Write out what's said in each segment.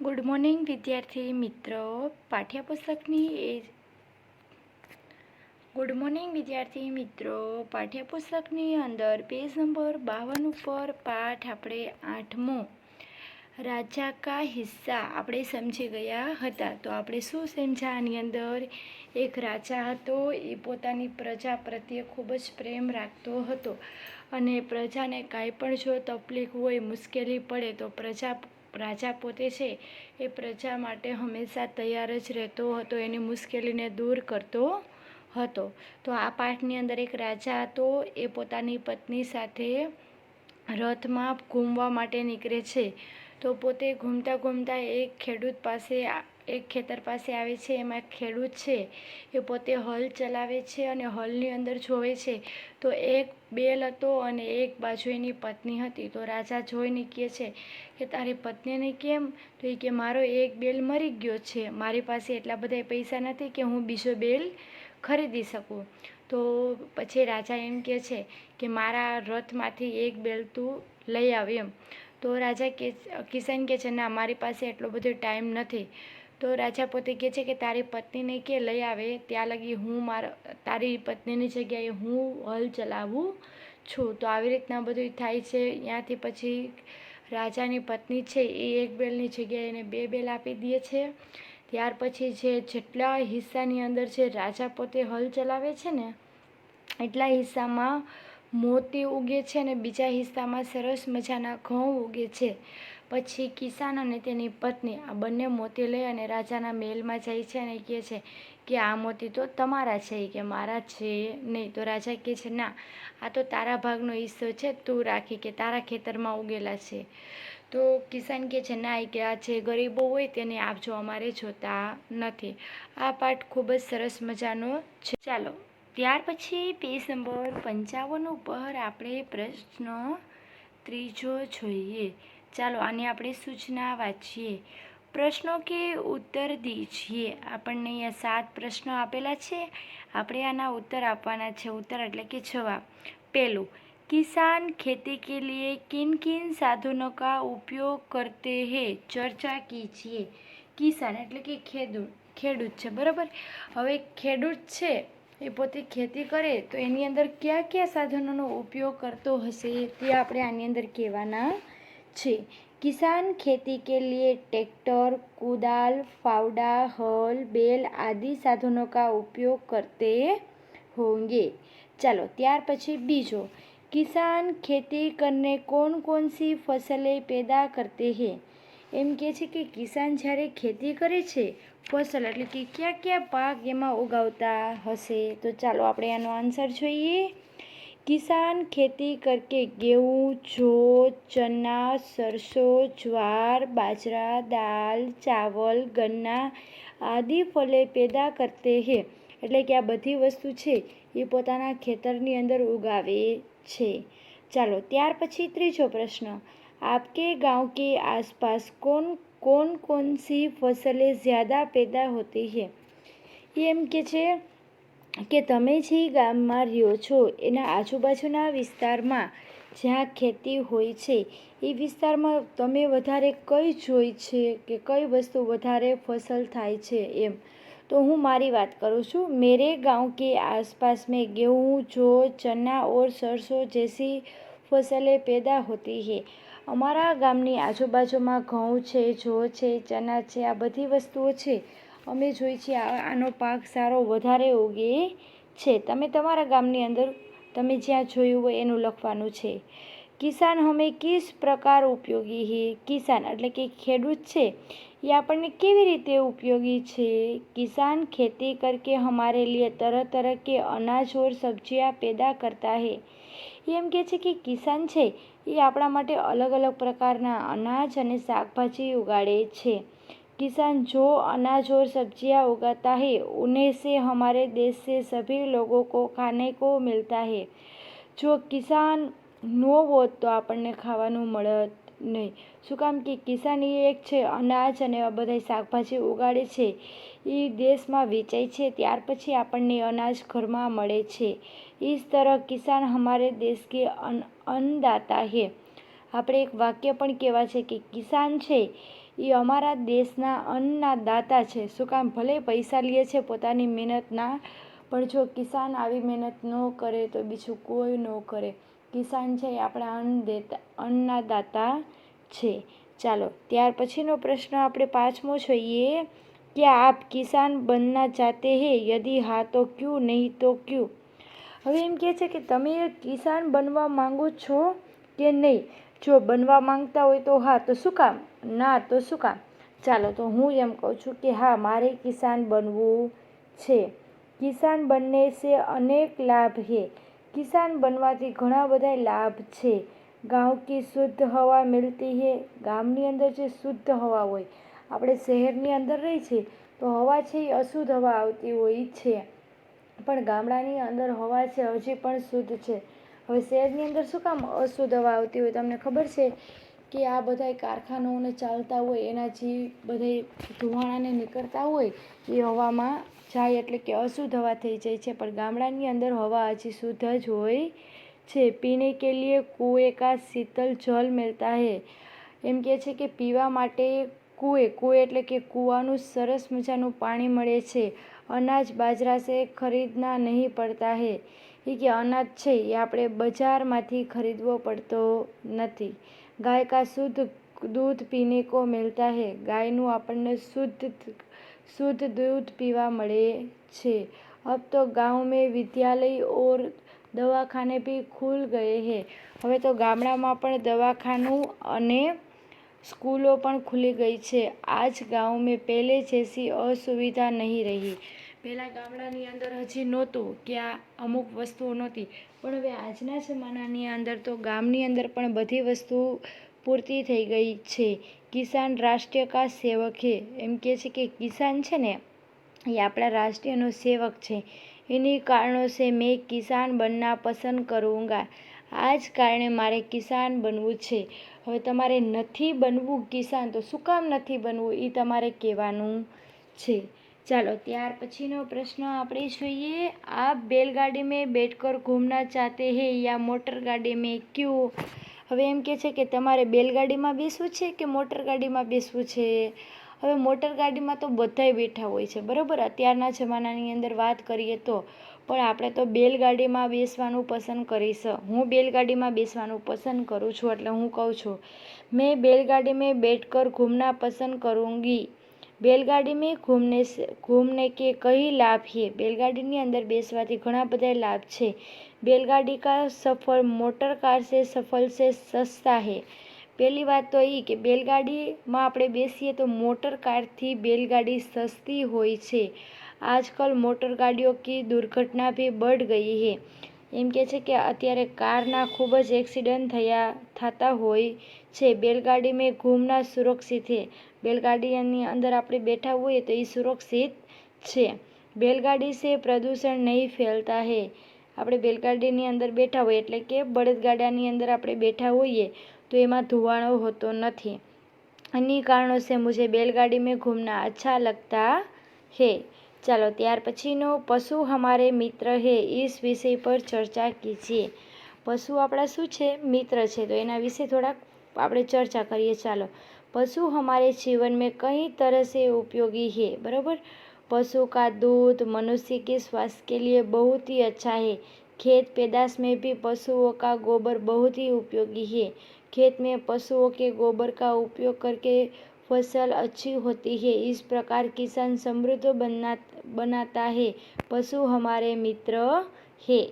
Good morning વિદ્યાર્થી મિત્રો. પાઠ્યપુસ્તકની અંદર પેજ નંબર 52 ઉપર પાઠ આપણે 8મો રાજા કા હિસ્સા આપણે સમજી ગયા હતા. તો આપણે શું સમજ્યા આની અંદર? એક રાજા હતો, એ પોતાની પ્રજા પ્રત્યે ખૂબ જ પ્રેમ રાખતો હતો અને પ્રજાને કાંઈ પણ જો તકલીફ હોય, મુશ્કેલી પડે તો રાજા પોતે છે એ પ્રજા માટે હંમેશા તૈયાર જ રહેતો હતો, એની મુશ્કેલીને દૂર કરતો હતો. તો આ પાઠની અંદર એક રાજા હતો, એ પોતાની પત્ની સાથે રથમાં ઘૂમવા માટે નીકળે છે. તો પોતે ઘૂમતા ઘૂમતા એક ખેતર પાસે આવે છે. એમાં ખેડૂત છે એ પોતે હલ ચલાવે છે અને હલની અંદર જોવે છે તો એક બેલ હતો અને એક બાજુ એની પત્ની હતી. તો રાજા જોઈને કહે છે કે તારી પત્નીને કેમ? તો એ કે મારો એક બેલ મરી ગયો છે, મારી પાસે એટલા બધા પૈસા નથી કે હું બીજો બેલ ખરીદી શકું. તો પછી રાજા એમ કહે છે કે મારા રથમાંથી એક બેલ તું લઈ આવ એમ. તો કિસાન કહે છે ના, મારી પાસે એટલો બધો ટાઈમ નથી. તો રાજા પોતે કહે છે કે તારી પત્નીને કે લઈ આવે, ત્યાં લગી તારી પત્નીની જગ્યાએ હું હલ ચલાવું છું. તો આવી રીતના બધું થાય છે. ત્યાંથી પછી રાજાની પત્ની છે એ એક બેલની જગ્યાએ એને 2 બેલ આપી દે છે. ત્યાર પછી જેટલા હિસ્સાની અંદર જે રાજા પોતે હલ ચલાવે છે ને, એટલા હિસ્સામાં મોતી ઉગે છે અને બીજા હિસ્સામાં સરસ મજાના ઘઉં ઉગે છે. પછી કિસાન અને તેની પત્ની આ બંને મોતી લઈ અને રાજાના મહેલમાં જાય છે અને કહે છે કે આ મોતી તો તમારા છે, કે મારા છે નહીં. તો રાજા કહે છે ના, આ તો તારા ભાગનો હિસ્સો છે, તું રાખી, કે તારા ખેતરમાં ઉગેલા છે. તો કિસાન કહે છે ના, કે આ જે ગરીબો હોય તેને આપજો, અમારે જોતા નથી. આ પાઠ ખૂબ જ સરસ મજાનો છે. ચાલો ત્યાર પછી પેજ નંબર 55 ઉપર આપણે પ્રશ્ન 3 જોઈએ. ચાલો આની આપણે સૂચના વાંચીએ. પ્રશ્નો કે ઉત્તર દીજીએ. આપણને અહીંયા 7 પ્રશ્નો આપેલા છે, આપણે આના ઉત્તર આપવાના છે. ઉત્તર એટલે કે જવાબ. પહેલું, किसान खेती के लिए किन किन साधनों का उपयोग करते हैं, चर्चा कीजिए. કિસાન એટલે કે ખેડૂત છે, બરાબર. હવે ખેડૂત છે એ પોતે ખેતી કરે તો એની અંદર કયા કયા સાધનોનો ઉપયોગ કરતો હશે તે આપણે આની અંદર કહેવાના છે. किसान खेती के लिए ट्रैक्टर, कुदाल, फावड़ा, हल, बैल आदि साधनों का उपयोग करते होंगे. चलो ત્યાર પછી બીજો, किसान खेती करने कौन कौन सी फसलें पैदा करते हैं. એમ કહે છે કે કિસાન જ્યારે ખેતી કરે છે, ફસલ એટલે કે કયા કયા પાક એમાં ઉગાવતા હશે. તો ચાલો આપણે આનો આન્સર જોઈએ. किसान खेती करके गेहूँ, जौ, चना, सरसों, ज्वार, बाजरा, दाल, चावल, गन्ना आदि फलें पैदा करते हैं. એટલે કે આ બધી વસ્તુ છે એ પોતાના ખેતરની અંદર ઉગાવે છે. ચાલો ત્યાર પછી ત્રીજો પ્રશ્ન, आपके गांव के आसपास कौन सी फसलें ज़्यादा पैदा होती है. એમ કે છે કે તમે જે ગામમાં રહ્યો છો એના આજુબાજુના વિસ્તારમાં જ્યાં ખેતી હોય છે એ વિસ્તારમાં તમે વધારે કઈ જોઈ છે કે કઈ વસ્તુ વધારે ફસલ થાય છે એમ. तो हूँ मारी बात करूँ छूँ. मेरे गांव के आसपास में गेहूँ, जौ, चना और सरसों जैसी फसलें पैदा होती है. અમારા ગામની આજુબાજુમાં ઘઉં છે, જौ છે, ચના છે, આ બધી વસ્તુઓ છે અમે જોઈ છે. આનો પાક સારો વધારે ઉગે છે. તમે તમારા ગામની અંદર તમે જ્યાં જોયું હોય એનું લખવાનું છે. કિસાન હમે કિસ પ્રકાર ઉપયોગી હે. કિસાન એટલે કે ખેડૂત છે એ આપણને કેવી રીતે ઉપયોગી છે. किसान खेती करके हमारे लिए तरह तरह के अनाज और सब्जियां पैदा करता है. એમ કહે છે કે કિસાન છે એ આપણા માટે અલગ અલગ પ્રકારના અનાજ અને શાકભાજી ઉગાડે છે. किसान जो अनाज और सब्जियां उगाता है उन्हें से हमारे देश से सभी लोगों को खाने को मिलता है. જો કિસાન ન હોત તો આપણને ખાવાનું મળત નહીં. શું કામ કે કિસાન એ એક છે અનાજ અને બધા શાકભાજી ઉગાડે છે, એ દેશમાં વેચાય છે, ત્યાર પછી આપણને અનાજ ઘરમાં મળે છે. इस तरह किसान हमारे देश के अन्नदाता है. આપણે એક વાક્ય પણ કહેવા છે કે કિસાન છે એ અમારા દેશના અન્નના દાતા છે. શું કામ? ભલે પૈસા લે છે પોતાની મહેનતના, પણ જો કિસાન આવી મહેનત ન કરે તો બીજું કોઈ ન કરે. કિસાન છે એ આપણા અન્નના દાતા છે. ચાલો ત્યાર પછીનો પ્રશ્ન આપણે 5મો જોઈએ. क्या आप किसान बनना चाहते हैं? यदि हाँ तो क्यों, नहीं तो क्यों? હવે એમ કહે છે કે તમે કિસાન બનવા માંગો છો કે નહીં? જો બનવા માંગતા હોય તો હા, તો શું કામ? ના તો શું કામ? ચાલો તો હું એમ કહું છું કે હા, મારે કિસાન બનવું છે. કિસાન બનને સે અનેક લાભ હે. કિસાન બનવાથી ઘણા બધા લાભ છે. ગાંવ કી શુદ્ધ હવા મિલતી હે. ગામની અંદર જે શુદ્ધ હવા હોય, આપણે શહેરની અંદર રહી છીએ તો હવા છે એ અશુદ્ધ હવા આવતી હોય છે, પણ ગામડાની અંદર હવા છે હજી પણ શુદ્ધ છે. હવે શહેરની અંદર શું કામ અશુદ્ધ હવા આવતી હોય? તમને ખબર છે કે આ બધા કારખાનાઓને ચાલતા હોય એના જે બધા ધુમાડાને નીકળતા હોય એ હવામાં જાય એટલે કે અશુદ્ધ હવા થઈ જાય છે, પણ ગામડાની અંદર હવા હજી શુદ્ધ જ હોય છે. પીને કે લીએ કુએં કા શીતલ જલ મિલતા હે. એમ કહે છે કે પીવા માટે કુએ એટલે કે કૂવાનું સરસ મજાનું પાણી મળે છે. અનાજ બાજરા સે ખરીદના નહીં પડતા હે. એ કે અનાજ છે એ આપણે બજારમાંથી ખરીદવો પડતો નથી. ગાય કા શુદ્ધ દૂધ પીને કો મિલતા હે. ગાયનું આપણને શુદ્ધ દૂધ પીવા મળે છે. अब तो गाँव में विद्यालय और दवाखाने भी खुल गए हैं. હવે તો ગામડામાં પણ દવાખાનું અને સ્કૂલો પણ ખુલી ગઈ છે. આજ ગાँव में पहले जैसी असुविधा नहीं रही. પહેલાં ગામડાની અંદર હજી નહોતું કે આ અમુક વસ્તુઓ નહોતી, પણ હવે આજના જમાનાની અંદર તો ગામની અંદર પણ બધી વસ્તુ પૂરતી થઈ ગઈ છે. કિસાન રાષ્ટ્ર કા સેવક હે. એમ કહે છે કે કિસાન છે ને એ આપણા રાષ્ટ્રીયનો સેવક છે. इन्हीं कारणों से मैं किसान बनना पसंद करूँगा. આ જ કારણે મારે કિસાન બનવું છે. હવે તમારે નથી બનવું કિસાન તો શું કામ નથી બનવું એ તમારે કહેવાનું છે. ચાલો ત્યાર પછીનો પ્રશ્ન આપણે જોઈએ. આપ બેલગાડી મેં બેઠકર ઘૂમના ચાહતે હૈ યા મોટર ગાડી મેં ક્યું? હવે એમ કહે છે કે તમારે બેલગાડીમાં બેસવું છે કે મોટર ગાડીમાં બેસવું છે? હવે મોટર ગાડીમાં તો બધાય બેઠા હોય છે, બરાબર, અત્યારના જમાનાની અંદર વાત કરીએ તો, પણ આપણે તો બેલગાડીમાં બેસવાનું પસંદ કરીશ. હું બેલગાડીમાં બેસવાનું પસંદ કરું છું, એટલે હું કહું છું મેં બેલગાડી મેં બેઠકર ઘૂમના પસંદ કरूँगी. બેલગાડી મેં ઘૂમને કે કઈ લાભ હે. બેલગાડીની અંદર બેસવાથી ઘણા બધા લાભ છે. બેલગાડી કા સફર મોટર કાર સે સફર સે સસ્તા હે. પહેલી વાત તો એ કે બેલગાડીમાં આપણે બેસીએ તો મોટર કારથી બેલગાડી સસ્તી હોય છે. આજકલ મોટર ગાડીઓ કી દુર્ઘટના ભી बढ़ ગઈ હે. એમ કહે છે કે અત્યારે કારના ખૂબ જ એક્સિડન્ટ થતા હોય છે. બેલગાડી મેં ઘૂમના સુરક્ષિત હે. બેલગાડીની અંદર આપણે બેઠા હોઈએ તો એ સુરક્ષિત છે. બેલગાડી સે પ્રદૂષણ નહીં ફેલતા હે. આપણે બેલગાડીની અંદર બેઠા હોઈએ એટલે કે બળદગાડાની અંદર આપણે બેઠા હોઈએ તો એમાં ધુવાણો હોતો નથી. इन्हीं कारणों से मुझे बैलगाड़ी में घूमना अच्छा लगता है. ચાલો ત્યાર પછીનો પશુ હમારે મિત્ર હે ઇસ વિષય પર ચર્ચા કીજીએ. પશુ આપણા શું છે? મિત્ર છે. તો એના વિશે થોડાક આપણે ચર્ચા કરીએ. ચાલો. पशु हमारे जीवन में कई तरह से उपयोगी है, बराबर. पशु का दूध मनुष्य के स्वास्थ्य के लिए बहुत ही अच्छा है. खेत पैदाश में भी पशुओं का गोबर बहुत ही उपयोगी है. खेत में पशुओं के गोबर का उपयोग करके फसल अच्छी होती है. इस प्रकार किसान समृद्ध बनाता है. पशु हमारे मित्र है.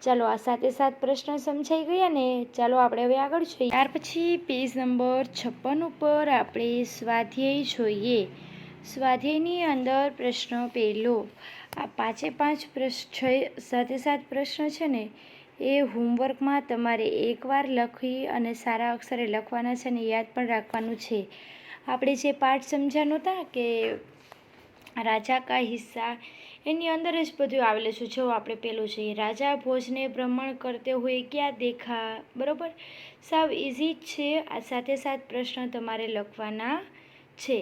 ચાલો આ સાથે સાત પ્રશ્ન સમજાઈ ગયા ને. ચાલો આપણે હવે આગળ જોઈએ. ત્યાર પછી પેજ નંબર 56 ઉપર આપણે સ્વાધ્યાય જોઈએ. સ્વાધ્યાયની અંદર પ્રશ્ન પહેલો. આ 5 પ્રશ્ન સાથે સાત પ્રશ્ન છે ને એ હોમવર્કમાં તમારે એકવાર લખી અને સારા અક્ષરે લખવાના છે ને યાદ પણ રાખવાનું છે. આપણે જે પાઠ સમજ્યા નહોતા કે રાજા કા હિસ્સા, એની અંદર જ બધું આવેલું છે. જો આપણે પેલું જોઈએ, રાજા ભોજને ભ્રમણ કરતે હુએ ક્યાં દેખા, બરાબર. સાવ ઇઝી જ છે. આ સાથે સાત પ્રશ્ન તમારે લખવાના છે.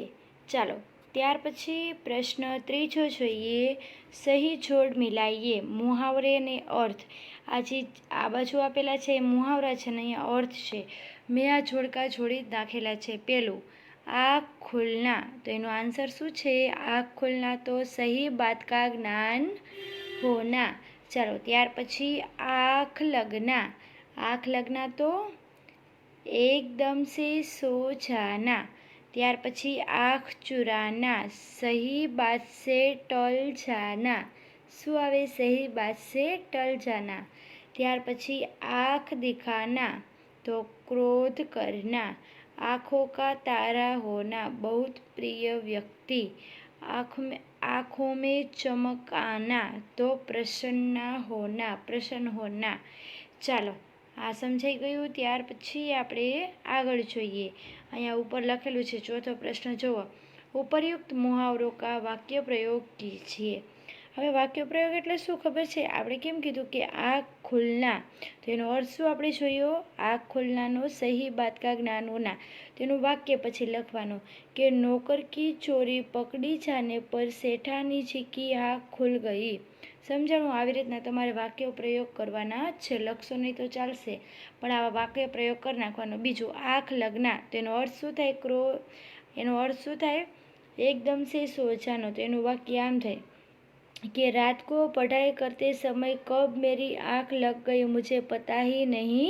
ચાલો ત્યાર પછી પ્રશ્ન ત્રીજો જોઈએ. સહી જોડ મિલાઈએ. મુહાવરે ને અર્થ. આ બાજુ આપેલા છે એ મુહાવરા છે ને અહીંયા અર્થ છે. મેં આ જોડકા જોડી નાખેલા છે. પહેલું आँख खुलना, तो એનો આન્સર શું છે? આँખ ખુલના તો સહી બાત કા જ્ઞાન હોના. ચાલો ત્યાર પછી આँખ લગના, આँख लगना तो एकदम से सो जाना. ત્યાર પછી આँખ ચુરાના, સહી બાત સે ટલ જાના. શું આવે? સહી બાત સે ટલ જાના. ત્યાર પછી આँખ દિખાના, તો ક્રોધ કરના. आँखों का तारा होना, बहुत प्रिय व्यक्ति. आँखों में चमक आना, तो प्रसन्न होना. ચાલો આ સમજાઈ ગયું. ત્યાર પછી આપણે આગળ જોઈએ. અહીંયા ઉપર લખેલું છે ચોથો પ્રશ્ન જુઓ. ઉપરયુક્ત મુહાવરો કા વાક્ય પ્રયોગ કીજીએ. હવે વાક્ય પ્રયોગ એટલે શું ખબર છે? આપણે કેમ કીધું કે આँખ ખુલના, તો એનો અર્થ શું આપણે જોયો? આँખ ખુલનાનો સહી બાત કા જ્ઞાન હોના. તેનું વાક્ય પછી લખવાનું કે નોકર કી ચોરી પકડી જાને પર શેઠાની જી કી આँખ ખુલ ગઈ. સમજાણું? આવી રીતના તમારે વાક્ય પ્રયોગ કરવાના જ છે. લખશો નહીં તો ચાલશે, પણ આવા વાક્ય પ્રયોગ કરી નાખવાનો. બીજું આँખ લગના, તો એનો અર્થ શું થાય? એનો અર્થ શું થાય? એકદમ સે સોચાનો, તો એનું વાક્ય આમ થાય कि रात को पढ़ाई करते समय कब मेरी आँख लग गई मुझे पता ही नहीं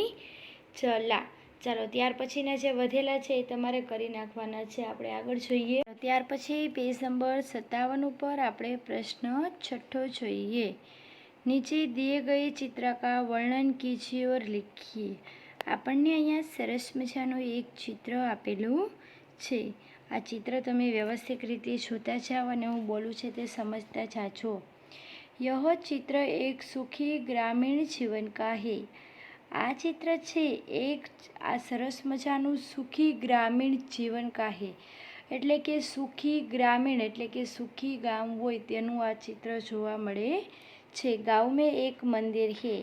चला. ચાલો ત્યાર પછીના જે વધેલા છે એ તમારે કરી નાખવાના છે. આપણે આગળ જોઈએ. ત્યાર પછી પેજ નંબર 57 ઉપર આપણે પ્રશ્ન 6 જોઈએ. નીચે દિए गए चित्र का वर्णन कीजिए और लिखिए. આપણને અહીંયા સરસ મજાનું એક ચિત્ર આપેલું છે. આ ચિત્ર તમે વ્યવસ્થિત રીતે જોતા જાઓ અને હું બોલું છે તે સમજતા જાજો. यह चित्र एक सुखी ग्रामीण जीवन का है. આ ચિત્ર છે એક આ સરસ મજાનું સુખી ગ્રામીણ જીવન કા હે. એટલે કે સુખી ગ્રામીણ એટલે કે સુખી ગામ હોય તેનું આ ચિત્ર જોવા મળે છે. ગાંવ મેં એક મંદિર હે.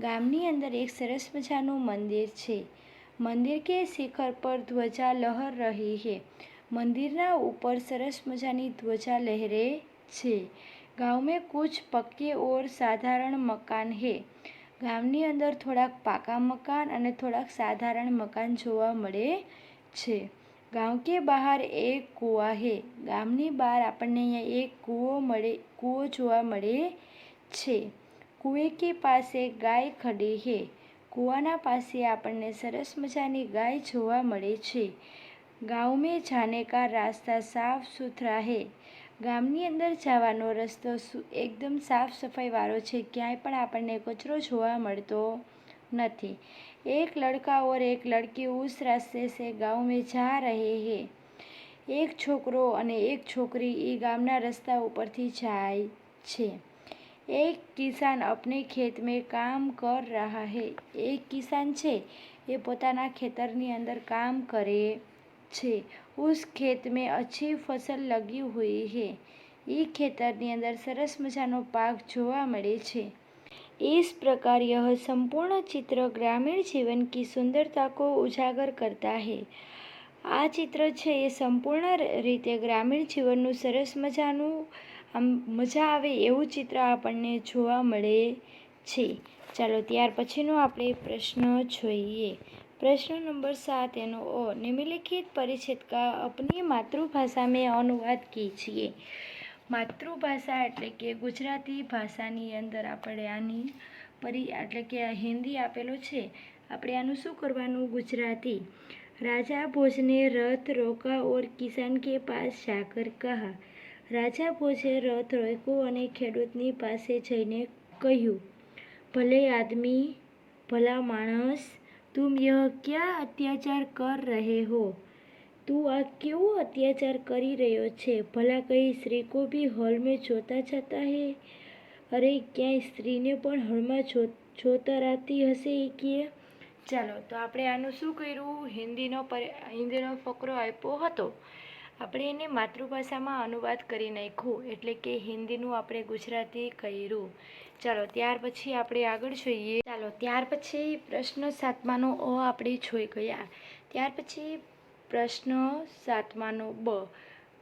ગામની અંદર એક સરસ મજાનું મંદિર છે. મંદિર કે શિખર પર ધ્વજા લહર રહી હે. મંદિરના ઉપર સરસ મજાની ધ્વજા લહેરે છે. गांव में कुछ पक्के और साधारण मकान है. ગામની અંદર થોડાક પાકા મકાન અને થોડાક સાધારણ મકાન જોવા મળે છે. ગાંવ કે બહાર એક કૂવા હે. ગામની બહાર આપણને અહીંયા એક કૂવો જોવા મળે છે. કૂવે કે પાસે ગાય ખડી હે. કૂવાના પાસે આપણને સરસ મજાની ગાય જોવા મળે છે. ગાંવ મેં જાને કા રાસ્તા સાફ સુથરા હે. ગામની અંદર જવાનો રસ્તો એકદમ સાફ સફાઈવાળો છે. ક્યાંય પણ આપણને કચરો જોવા મળતો નથી. એક લડકા ઓર એક લડકી ઉસ રાસ્તે સે ગાંવ મેં જા રહે હે. એક છોકરો અને એક છોકરી એ ગામના રસ્તા ઉપરથી જાય છે. એક કિસાન અપને ખેત મેં કામ કર રહા હે. એક કિસાન છે એ પોતાના ખેતરની અંદર કામ કરે છે. ઉસ ખેત મેં અચ્છી ફસલ લગી હુઈ હે. એ ખેતરની અંદર સરસ મજાનો પાક જોવા મળે છે. इस प्रकार यह संपूर्ण चित्र ग्रामीण जीवन की सुंदरता को उजागर करता है. આ ચિત્ર છે એ સંપૂર્ણ રીતે ગ્રામીણ જીવનનું સરસ મજાનું આમ મજા આવે એવું ચિત્ર આપણને જોવા મળે છે. ચાલો ત્યાર પછીનો આપણે પ્રશ્ન જોઈએ. प्रश्न नंबर 7 एनो ओ. निम्नलिखित परिच्छेद का अपनी मातृभाषा में अनुवाद कीजिए. માતૃભાષા એટલે કે ગુજરાતી ભાષાની અંદર આપણે આની એટલે કે હિન્દી આપેલો છે. આપણે આનું શું કરવાનું? ગુજરાતી. રાજા ભોજને રથ રોકા ઓર કિસાન કે પાસ જાકર કહા. રાજા ભોજે રથ રોક્યો અને ખેડૂતની પાસે જઈને કહ્યું, ભલે આદમી, ભલા માણસ, तुम यह क्या अत्याचार कर रहे हो? તું આ કેવો અત્યાચાર કરી રહ્યો છે? ભલા કઈ સ્ત્રી કો ભી હોલ મેં જોતા જતા હે? અરે ક્યાંય સ્ત્રીને પણ હોલમાં જોતરાતી હશે કે? ચાલો તો આપણે આનું શું કર્યું? હિન્દીનો ફકરો આપ્યો હતો. આપણે એને માતૃભાષામાં અનુવાદ કરી નાખ્યું એટલે કે હિન્દીનું આપણે ગુજરાતી કર્યું. ચાલો ત્યાર પછી આપણે આગળ જોઈએ. ચાલો ત્યાર પછી પ્રશ્ન 7માનો અ આપણે જોઈ ગયા. ત્યાર પછી प्रश्न 7मानो ब.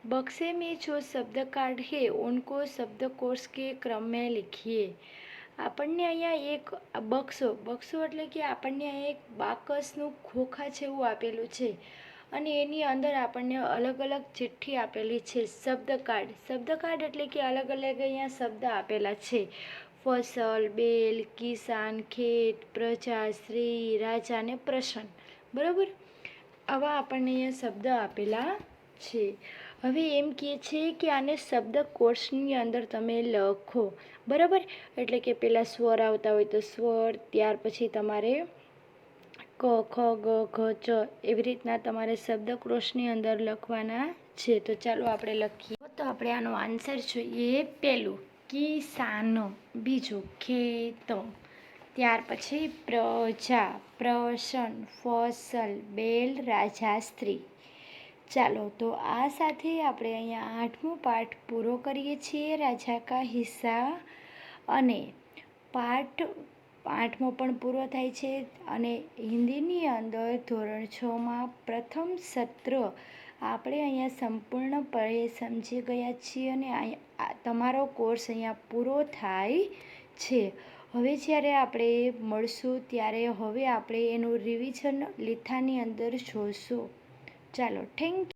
बक्से में जो शब्द कार्ड है उनको शब्दकोश के क्रम में लिखिए. આપણને અહીંયા એક બક્સો એટલે કે આપણને એક બાકસનું ખોખા જેવું આપેલું છે અને એની અંદર આપણને અલગ અલગ ચિઠ્ઠી આપેલી છે. શબ્દ કાર્ડ એટલે કે અલગ અલગ અહીંયા શબ્દ આપેલા છે. ફસલ, બેલ, કિસાન, ખેત, પ્રજા, શ્રી, રાજા અને પ્રસન્ન. બરાબર, આવા આપણને અહીંયા શબ્દ આપેલા છે. હવે એમ કહે છે કે આને શબ્દકોશની અંદર તમે લખો. બરાબર, એટલે કે પહેલાં સ્વર આવતા હોય તો સ્વર, ત્યાર પછી તમારે ક, ખ, ગ, ઘ, ચ એવી રીતના તમારે શબ્દકોશની અંદર લખવાના છે. તો ચાલો આપણે લખીએ. તો આપણે આનો આન્સર જોઈએ. પહેલું કિસાન, બીજું ખેત, ત્યાર પછી પ્રજા, પ્રસન્ન, ફસલ, બેલ, રાજા, સ્ત્રી. ચાલો, તો આ સાથે આપણે અહીંયા 8મો પાઠ પૂરો કરીએ છીએ, રાજા કા હિસ્સા. અને પાઠ 8મો પણ પૂરો થાય છે. અને હિન્દીની અંદર ધોરણ 6માં પ્રથમ સત્ર આપણે અહીંયા સંપૂર્ણપણે સમજી ગયા છીએ. અને તમારો કોર્સ અહીંયા પૂરો થાય છે. હવે જ્યારે આપણે મળશું ત્યારે હવે આપણે એનું રિવિઝન લેખાની અંદર જોઈશું. ચાલો, થેન્ક યુ.